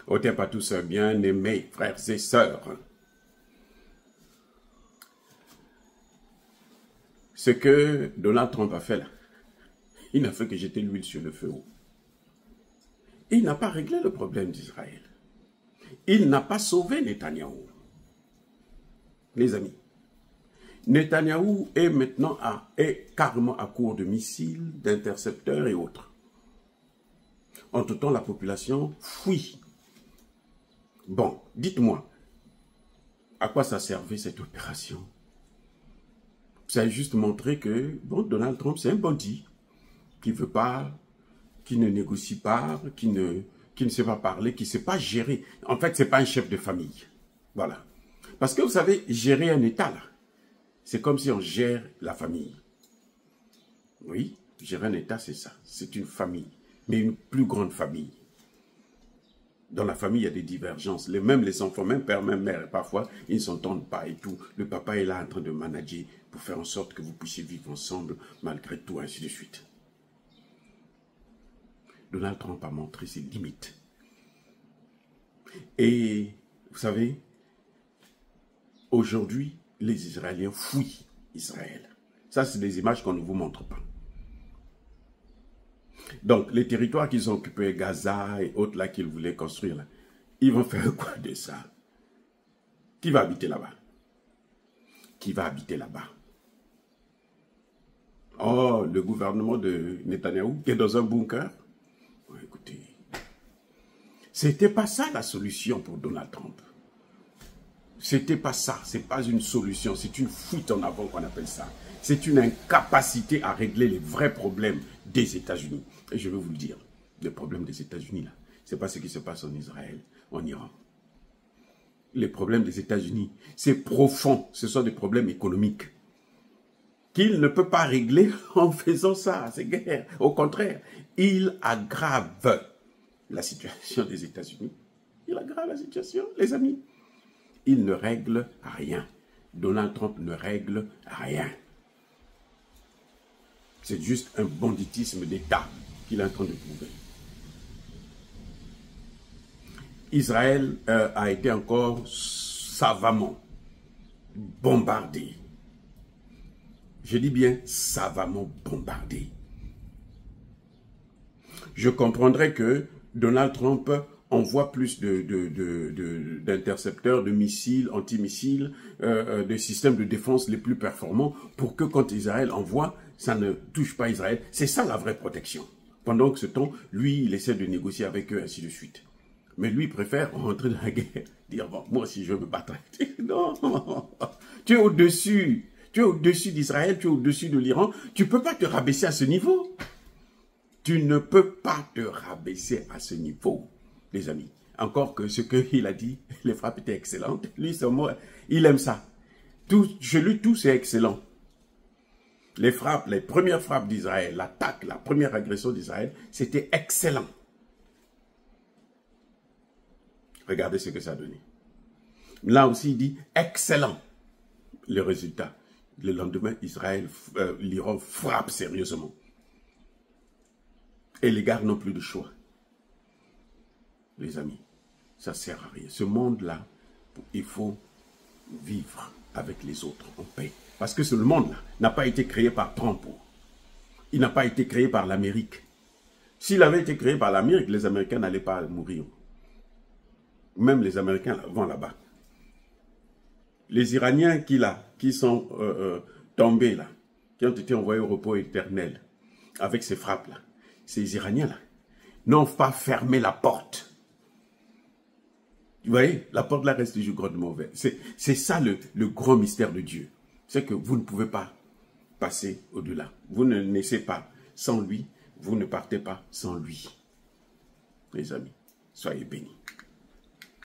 Au temple à tous bien-aimés, frères et sœurs. Ce que Donald Trump a fait là, il n'a fait que jeter l'huile sur le feu. Il n'a pas réglé le problème d'Israël. Il n'a pas sauvé Netanyahou. Les amis, Netanyahou est maintenant carrément à court de missiles, d'intercepteurs et autres. Entre-temps, la population fuit. Bon, dites-moi, à quoi ça servait cette opération? Ça a juste montré que bon, Donald Trump, c'est un bandit qui veut pas, qui ne négocie pas, qui ne sait pas parler, qui ne sait pas gérer. En fait, ce n'est pas un chef de famille. Voilà. Parce que vous savez, gérer un État, là, c'est comme si on gère la famille. Oui, gérer un État, c'est ça. C'est une famille, mais une plus grande famille. Dans la famille, il y a des divergences. Même les enfants, même père, même mère, parfois, ils ne s'entendent pas et tout. Le papa est là en train de manager pour faire en sorte que vous puissiez vivre ensemble, malgré tout, ainsi de suite. Donald Trump a montré ses limites. Et, vous savez, aujourd'hui, les Israéliens fuient Israël. Ça, c'est des images qu'on ne vous montre pas. Donc, les territoires qu'ils ont occupés, Gaza et autres là qu'ils voulaient construire, là, ils vont faire quoi de ça? Qui va habiter là-bas? Qui va habiter là-bas? Oh, le gouvernement de Netanyahou qui est dans un bunker? Ouais, écoutez, c'était pas ça la solution pour Donald Trump. C'était pas ça, c'est pas une solution, c'est une fuite en avant qu'on appelle ça. C'est une incapacité à régler les vrais problèmes des États-Unis. Et je vais vous le dire, le problème des États-Unis, là, c'est pas ce qui se passe en Israël, en Iran. Les problèmes des États-Unis, c'est profond, ce sont des problèmes économiques qu'il ne peut pas régler en faisant ça, c'est guerre. Au contraire, il aggrave la situation des États-Unis. Il aggrave la situation, les amis. Il ne règle rien. Donald Trump ne règle rien. C'est juste un banditisme d'État qu'il est en train de prouver. Israël a été encore savamment bombardé. Je dis bien savamment bombardé. Je comprendrais que Donald Trump envoie plus d'intercepteurs, de missiles, antimissiles, de systèmes de défense les plus performants pour que quand Israël envoie, ça ne touche pas Israël. C'est ça la vraie protection. Pendant que ce temps, lui, il essaie de négocier avec eux, ainsi de suite. Mais lui, il préfère rentrer dans la guerre, dire, bon, moi aussi, je veux me battre. Non, tu es au-dessus. Tu es au-dessus d'Israël, tu es au-dessus de l'Iran. Tu ne peux pas te rabaisser à ce niveau. Tu ne peux pas te rabaisser à ce niveau, les amis. Encore que ce qu'il a dit, les frappes étaient excellentes. Lui, son mot, il aime ça. Chez lui, tout c'est excellent. Les frappes, les premières frappes d'Israël, l'attaque, la première agression d'Israël, c'était excellent. Regardez ce que ça a donné. Là aussi, il dit excellent. Le résultat. Le lendemain, l'Iran frappe sérieusement. Et les gars n'ont plus de choix. Les amis, ça ne sert à rien. Ce monde-là, il faut vivre avec les autres en paix. Parce que ce monde-là n'a pas été créé par Trump. Il n'a pas été créé par l'Amérique. S'il avait été créé par l'Amérique, les Américains n'allaient pas mourir. Même les Américains vont là-bas. Les Iraniens qui sont tombés là, qui ont été envoyés au repos éternel avec ces frappes-là, ces Iraniens-là, n'ont pas fermé la porte. Vous voyez, la porte là reste toujours grandement ouverte. C'est ça le grand mystère de Dieu. C'est que vous ne pouvez pas passer au-delà. Vous ne naissez pas sans lui, vous ne partez pas sans lui. Les amis, soyez bénis.